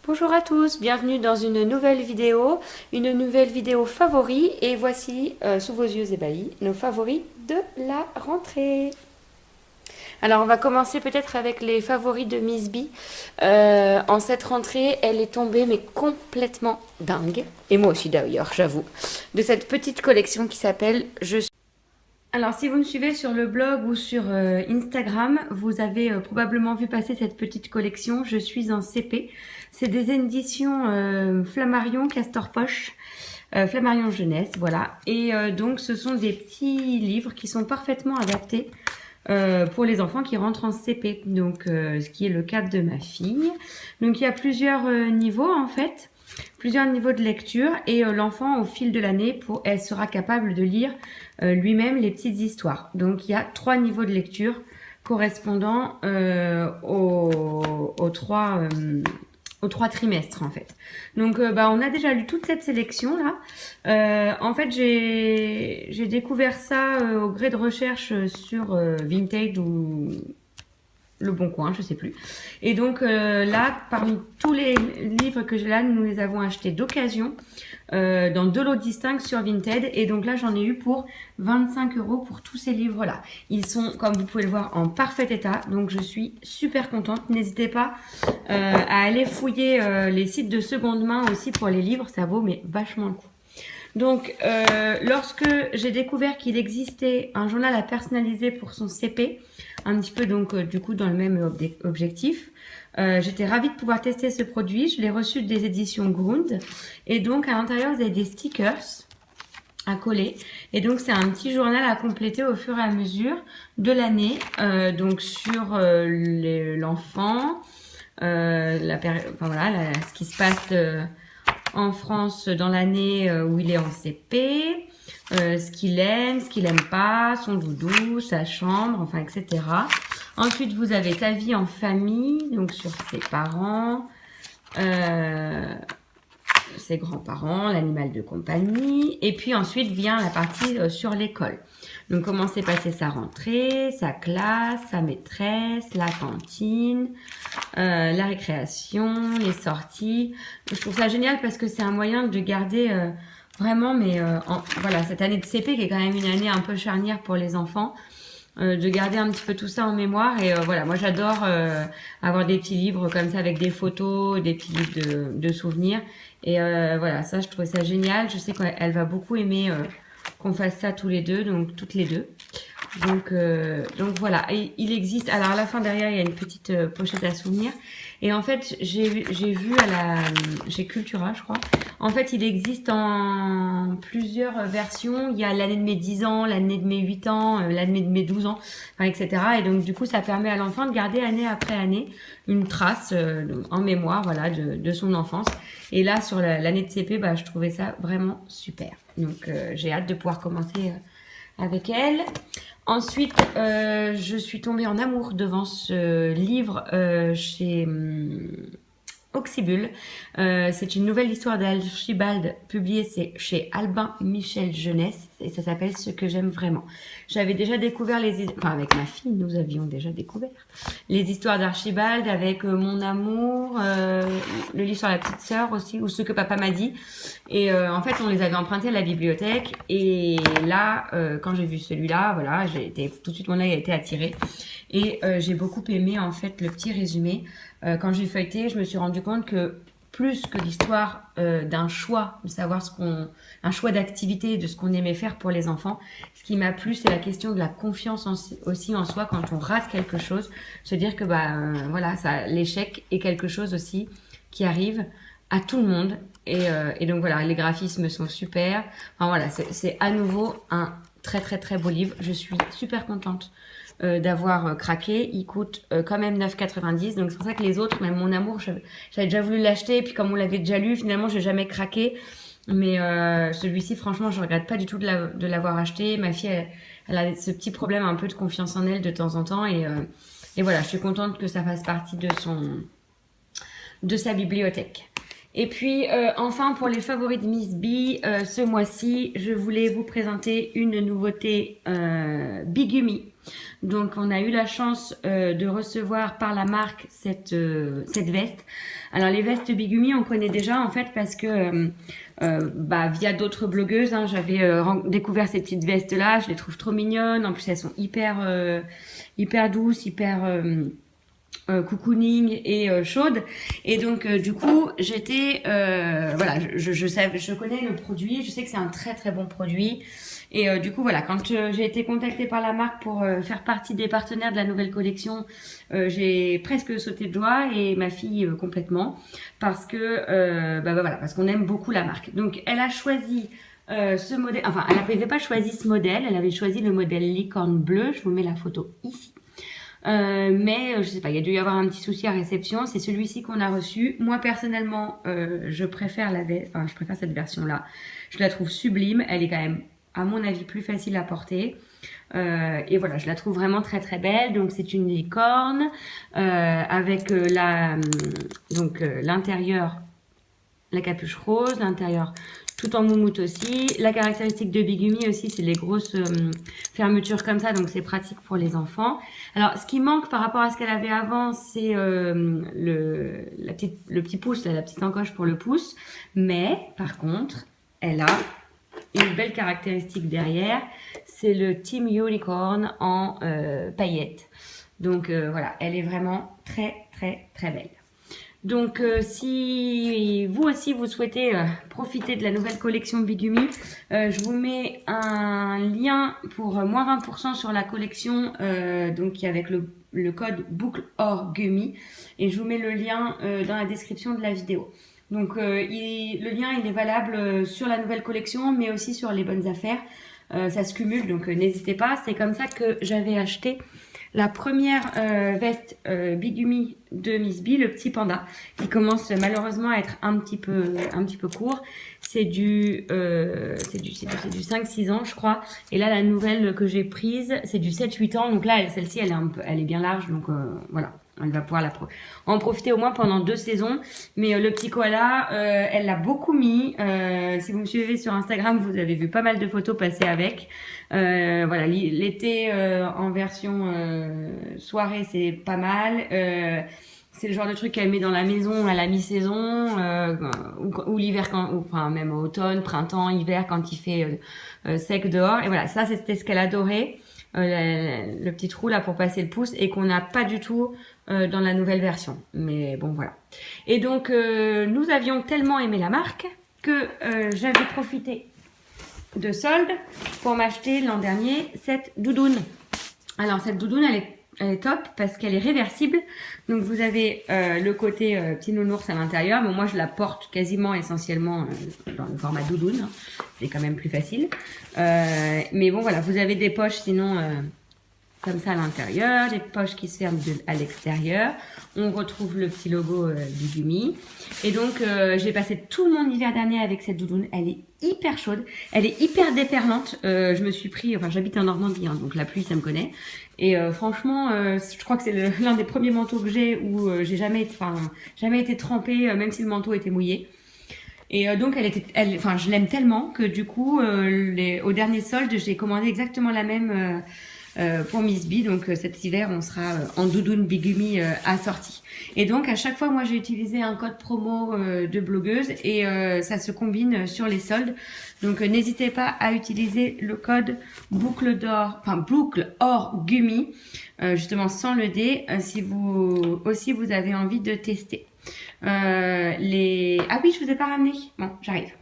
Bonjour à tous, bienvenue dans une nouvelle vidéo favori et voici sous vos yeux ébahis nos favoris de la rentrée. Alors on va commencer peut-être avec les favoris de Miss B. En cette rentrée, elle est tombée mais complètement dingue, et moi aussi d'ailleurs j'avoue, de cette petite collection qui s'appelle Je suis. Alors, si vous me suivez sur le blog ou sur Instagram, vous avez probablement vu passer cette petite collection Je suis en CP. C'est des éditions Flammarion Castor Poche, Flammarion Jeunesse, voilà. Et donc, ce sont des petits livres qui sont parfaitement adaptés pour les enfants qui rentrent en CP. Donc, ce qui est le cas de ma fille. Donc, il y a plusieurs niveaux en fait. Plusieurs niveaux de lecture et l'enfant au fil de l'année, elle sera capable de lire lui-même les petites histoires. Donc il y a 3 niveaux de lecture correspondant aux 3 trimestres en fait. Donc on a déjà lu toute cette sélection là. En fait j'ai découvert ça au gré de recherche sur Vinted ou Le Bon Coin, je sais plus. Et donc là, parmi tous les livres que j'ai là, nous les avons achetés d'occasion dans 2 lots distincts sur Vinted. Et donc là, j'en ai eu pour 25 € pour tous ces livres-là. Ils sont, comme vous pouvez le voir, en parfait état. Donc je suis super contente. N'hésitez pas à aller fouiller les sites de seconde main aussi pour les livres. Ça vaut mais vachement le coup. Donc, lorsque j'ai découvert qu'il existait un journal à personnaliser pour son CP, un petit peu donc du coup dans le même objectif, j'étais ravie de pouvoir tester ce produit. Je l'ai reçu des éditions Grund et donc à l'intérieur vous avez des stickers à coller et donc c'est un petit journal à compléter au fur et à mesure de l'année, donc sur l'enfant, ce qui se passe en France dans l'année où il est en CP, ce qu'il aime, ce qu'il aime pas, son doudou, sa chambre, enfin etc. Ensuite vous avez sa vie en famille, donc sur ses parents, ses grands-parents, l'animal de compagnie, et puis ensuite vient la partie sur l'école. Donc comment s'est passée sa rentrée, sa classe, sa maîtresse, la cantine, la récréation, les sorties. Je trouve ça génial parce que c'est un moyen de garder vraiment, voilà, cette année de CP qui est quand même une année un peu charnière pour les enfants, de garder un petit peu tout ça en mémoire. Et voilà, moi j'adore avoir des petits livres comme ça avec des photos, des petits livres de souvenirs. Et voilà, ça je trouvais ça génial. Je sais qu'elle va beaucoup aimer qu'on fasse ça tous les deux, donc toutes les deux. Donc voilà, et il existe. Alors à la fin derrière il y a une petite pochette à souvenirs. Et en fait j'ai vu chez Cultura je crois. En fait il existe en plusieurs versions. Il y a l'année de mes 10 ans, l'année de mes 8 ans, l'année de mes 12 ans, enfin, etc. Et donc du coup ça permet à l'enfant de garder année après année une trace en mémoire, voilà, de son enfance. Et là sur l'année de CP, je trouvais ça vraiment super. Donc j'ai hâte de pouvoir commencer avec elle. Ensuite, je suis tombée en amour devant ce livre chez Oxybul. C'est une nouvelle histoire d'Archibald publiée chez Albin Michel Jeunesse et ça s'appelle Ce que j'aime vraiment. J'avais déjà découvert avec ma fille, nous avions déjà découvert les histoires d'Archibald avec Mon amour, le livre sur la petite sœur aussi, ou Ce que papa m'a dit. Et en fait, on les avait empruntés à la bibliothèque. Et là, quand j'ai vu celui-là, voilà, tout de suite mon œil a été attiré. Et j'ai beaucoup aimé en fait le petit résumé. Quand j'ai feuilleté, je me suis rendu compte que plus que l'histoire d'un choix, de savoir un choix d'activité, de ce qu'on aimait faire pour les enfants, ce qui m'a plu, c'est la question de la confiance aussi en soi quand on rate quelque chose. Se dire que voilà, l'échec est quelque chose aussi qui arrive à tout le monde. Et donc voilà, les graphismes sont super. Enfin voilà, c'est à nouveau un très très très beau livre. Je suis super contente d'avoir craqué. Il coûte quand même 9,90 €. Donc c'est pour ça que les autres, même Mon amour, j'avais déjà voulu l'acheter. Et puis comme on l'avait déjà lu, finalement, j'ai jamais craqué. Mais celui-ci, franchement, je regrette pas du tout de l'avoir acheté. Ma fille, elle a ce petit problème un peu de confiance en elle de temps en temps. Et voilà, je suis contente que ça fasse partie de sa bibliothèque. Et puis enfin pour les favoris de Miss B, ce mois-ci, je voulais vous présenter une nouveauté Bigumi. Donc on a eu la chance de recevoir par la marque cette veste. Alors les vestes Bigumi on connaît déjà en fait parce que via d'autres blogueuses, hein, j'avais découvert ces petites vestes là, je les trouve trop mignonnes. En plus elles sont hyper douces, hyper cocooning et chaude. Et donc du coup j'étais voilà, je connais le produit, je sais que c'est un très très bon produit. Et du coup voilà, quand j'ai été contactée par la marque pour faire partie des partenaires de la nouvelle collection, j'ai presque sauté de joie et ma fille complètement parce que voilà, parce qu'on aime beaucoup la marque. Donc elle a choisi ce modèle, enfin elle n'avait pas choisi ce modèle, elle avait choisi le modèle licorne bleu. Je vous mets la photo ici. Mais je sais pas, il y a dû y avoir un petit souci à réception. C'est celui-ci qu'on a reçu. Moi personnellement, je préfère je préfère cette version-là. Je la trouve sublime. Elle est quand même, à mon avis, plus facile à porter. Et voilà, je la trouve vraiment très très belle. Donc c'est une licorne avec l'intérieur, la capuche rose, l'intérieur tout en moumoute aussi. La caractéristique de Bigumi aussi, c'est les grosses fermetures comme ça, donc c'est pratique pour les enfants. Alors, ce qui manque par rapport à ce qu'elle avait avant, c'est le petit pouce, la petite encoche pour le pouce. Mais, par contre, elle a une belle caractéristique derrière, c'est le Team Unicorn en paillettes. Donc voilà, elle est vraiment très très très belle. Donc si vous aussi vous souhaitez profiter de la nouvelle collection Bigumi, je vous mets un lien pour moins 20% sur la collection, donc avec le code boucle or gummy, et je vous mets le lien dans la description de la vidéo. Donc le lien il est valable sur la nouvelle collection mais aussi sur les bonnes affaires, ça se cumule, donc n'hésitez pas. C'est comme ça que j'avais acheté la première veste Bigumi de Miss B, le petit panda, qui commence malheureusement à être un petit peu court. C'est du 5-6 ans, je crois. Et là, la nouvelle que j'ai prise, c'est du 7-8 ans. Donc là, celle-ci, elle est bien large. Donc voilà, elle va pouvoir en profiter au moins pendant 2 saisons. Mais le petit koala, elle l'a beaucoup mis. Si vous me suivez sur Instagram, vous avez vu pas mal de photos passer avec. Voilà, l'été en version soirée, c'est pas mal. C'est le genre de truc qu'elle met dans la maison à la mi-saison, ou l'hiver, enfin même automne, printemps, hiver, quand il fait sec dehors. Et voilà, ça c'était ce qu'elle adorait, le petit trou là pour passer le pouce, et qu'on n'a pas du tout dans la nouvelle version. Mais bon voilà. Et donc nous avions tellement aimé la marque que j'avais profité de soldes pour m'acheter l'an dernier cette doudoune. Alors cette doudoune elle est top parce qu'elle est réversible. Donc vous avez le côté petit nounours à l'intérieur. Bon, moi je la porte quasiment essentiellement dans le format doudoune. C'est quand même plus facile. Mais bon voilà, vous avez des poches sinon comme ça à l'intérieur, des poches qui se ferment à l'extérieur. On retrouve le petit logo Bigumi. Et donc j'ai passé tout mon hiver dernier avec cette doudoune. Elle est hyper chaude, elle est hyper déperlante. Je me suis pris, enfin j'habite en Normandie, hein, donc la pluie ça me connaît. Et franchement, je crois que c'est l'un des premiers manteaux que j'ai où j'ai jamais été trempée, même si le manteau était mouillé. Et donc je l'aime tellement que du coup, au dernier solde, j'ai commandé exactement la même pour Miss B. Donc cet hiver, on sera en doudoune Bigumi assortie. Et donc à chaque fois, moi j'ai utilisé un code promo de blogueuse et ça se combine sur les soldes. Donc n'hésitez pas à utiliser le code boucle or gummy, justement sans le D, si vous avez envie de tester. Ah oui, je vous ai pas ramené. Bon, j'arrive.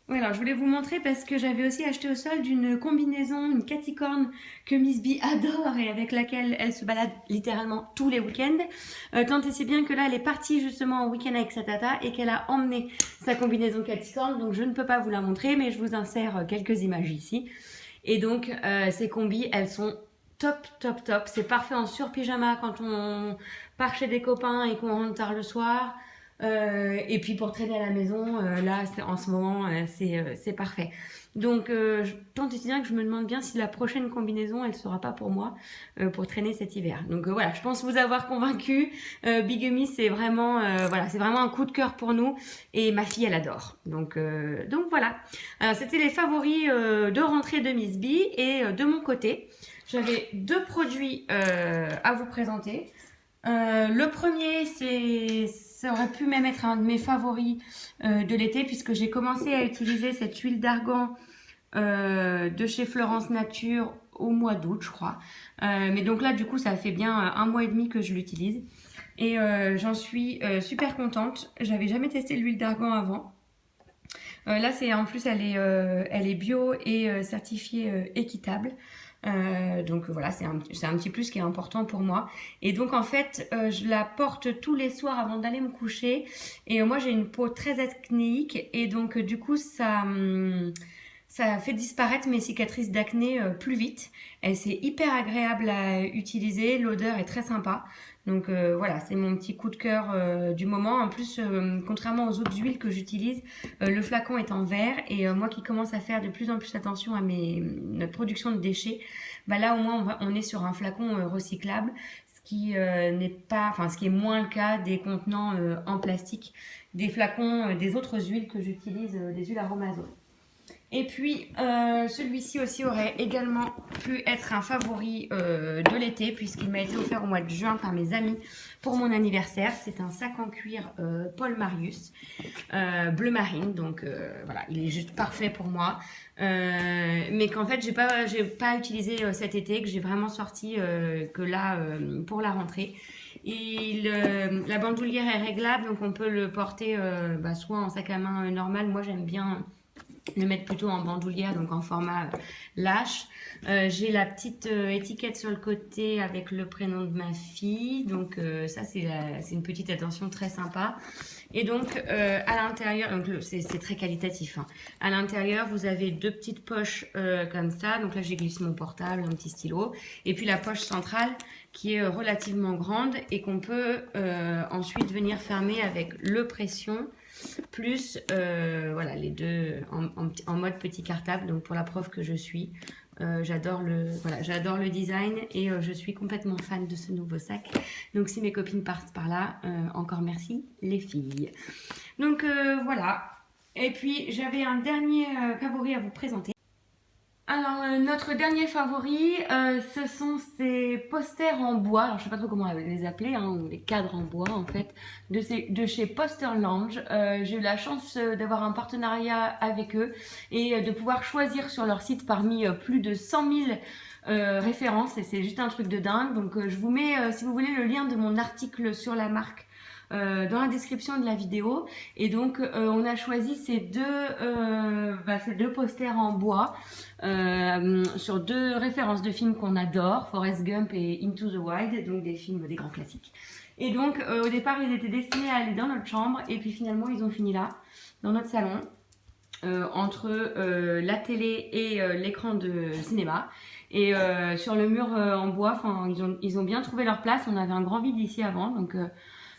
Oui, alors je voulais vous montrer parce que j'avais aussi acheté au solde une combinaison, une caticorne que Miss B adore et avec laquelle elle se balade littéralement tous les week-ends. Tant et si bien que là, elle est partie justement au week-end avec sa tata et qu'elle a emmené sa combinaison caticorne. Donc je ne peux pas vous la montrer, mais je vous insère quelques images ici. Et donc ces combis, elles sont top, top, top. C'est parfait en sur-pyjama quand on part chez des copains et qu'on rentre tard le soir. Et puis pour traîner à la maison, là en ce moment c'est parfait. Donc tant et si bien que je me demande bien si la prochaine combinaison elle sera pas pour moi pour traîner cet hiver. Donc voilà, je pense vous avoir convaincu. Bigumi c'est vraiment c'est vraiment un coup de cœur pour nous et ma fille elle adore. Donc voilà. Alors c'était les favoris de rentrée de Miss B et de mon côté. j'avais deux produits à vous présenter. Le premier, ça aurait pu même être un de mes favoris de l'été puisque j'ai commencé à utiliser cette huile d'argan de chez Florence Nature au mois d'août, je crois. Mais donc là, du coup, ça fait bien un mois et demi que je l'utilise. Et j'en suis super contente. J'avais jamais testé l'huile d'argan avant. Là, en plus, elle est bio et certifiée équitable. Donc voilà, c'est un petit plus qui est important pour moi. Et donc en fait, je la porte tous les soirs avant d'aller me coucher. Et moi, j'ai une peau très acnéique. Et donc du coup, ça fait disparaître mes cicatrices d'acné plus vite. C'est hyper agréable à utiliser. L'odeur est très sympa. Donc voilà, c'est mon petit coup de cœur du moment. En plus, contrairement aux autres huiles que j'utilise, le flacon est en verre. Et moi qui commence à faire de plus en plus attention à notre production de déchets, bah là au moins on est sur un flacon recyclable, ce qui est moins le cas des contenants en plastique, des flacons des autres huiles que j'utilise, des huiles aromasoles. Et puis, celui-ci aussi aurait également pu être un favori de l'été puisqu'il m'a été offert au mois de juin par mes amis pour mon anniversaire. C'est un sac en cuir Paul Marius, bleu marine. Donc voilà, il est juste parfait pour moi. Mais qu'en fait, j'ai pas utilisé cet été, que j'ai vraiment sorti que là pour la rentrée. Et la bandoulière est réglable, donc on peut le porter soit en sac à main normal. Moi, j'aime bien le mettre plutôt en bandoulière, donc en format lâche. J'ai la petite étiquette sur le côté avec le prénom de ma fille, donc ça c'est une petite attention très sympa. Et donc à l'intérieur, donc c'est très qualitatif, hein. À l'intérieur vous avez deux petites poches comme ça, donc là j'ai glissé mon portable, un petit stylo, et puis la poche centrale qui est relativement grande et qu'on peut ensuite venir fermer avec le pression plus voilà, les deux en mode petit cartable. Donc pour la prof que je suis, j'adore le design et je suis complètement fan de ce nouveau sac. Donc si mes copines passent par là, encore merci les filles. Donc voilà. Et puis j'avais un dernier favori à vous présenter. Alors notre dernier favori, ce sont ces posters en bois. Alors je sais pas trop comment les appeler, hein, ou les cadres en bois en fait, de chez Poster Lounge. J'ai eu la chance d'avoir un partenariat avec eux et de pouvoir choisir sur leur site parmi plus de 100 000 références, et c'est juste un truc de dingue. Donc je vous mets, si vous voulez, le lien de mon article sur la marque dans la description de la vidéo. Et donc on a choisi ces deux posters en bois sur deux références de films qu'on adore, Forrest Gump et Into the Wild, donc des films, des grands classiques. Et donc au départ ils étaient destinés à aller dans notre chambre, et puis finalement ils ont fini là, dans notre salon, entre la télé et l'écran de cinéma. Et sur le mur en bois, ils ont bien trouvé leur place. On avait un grand vide ici avant, donc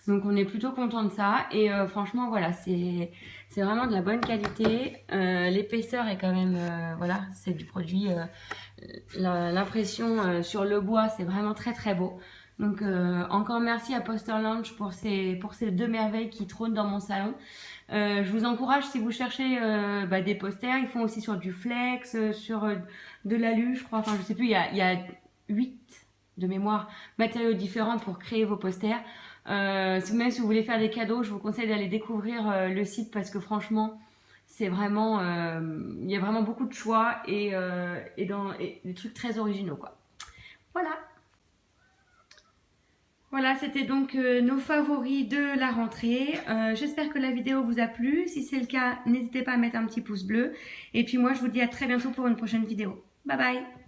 on est plutôt content de ça. Et franchement voilà, c'est vraiment de la bonne qualité. L'épaisseur est quand même, voilà, c'est du produit. L'impression sur le bois, c'est vraiment très très beau. Donc encore merci à Poster Lounge pour ces deux merveilles qui trônent dans mon salon. Je vous encourage, si vous cherchez des posters, ils font aussi sur du flex, sur de l'alu, je crois, enfin je sais plus, il y a 8 de mémoire matériaux différents pour créer vos posters. Même si vous voulez faire des cadeaux, je vous conseille d'aller découvrir le site, parce que franchement c'est vraiment, il y a vraiment beaucoup de choix et des trucs très originaux, quoi. Voilà, c'était donc nos favoris de la rentrée. J'espère que la vidéo vous a plu. Si c'est le cas, n'hésitez pas à mettre un petit pouce bleu. Et puis moi, je vous dis à très bientôt pour une prochaine vidéo. Bye bye!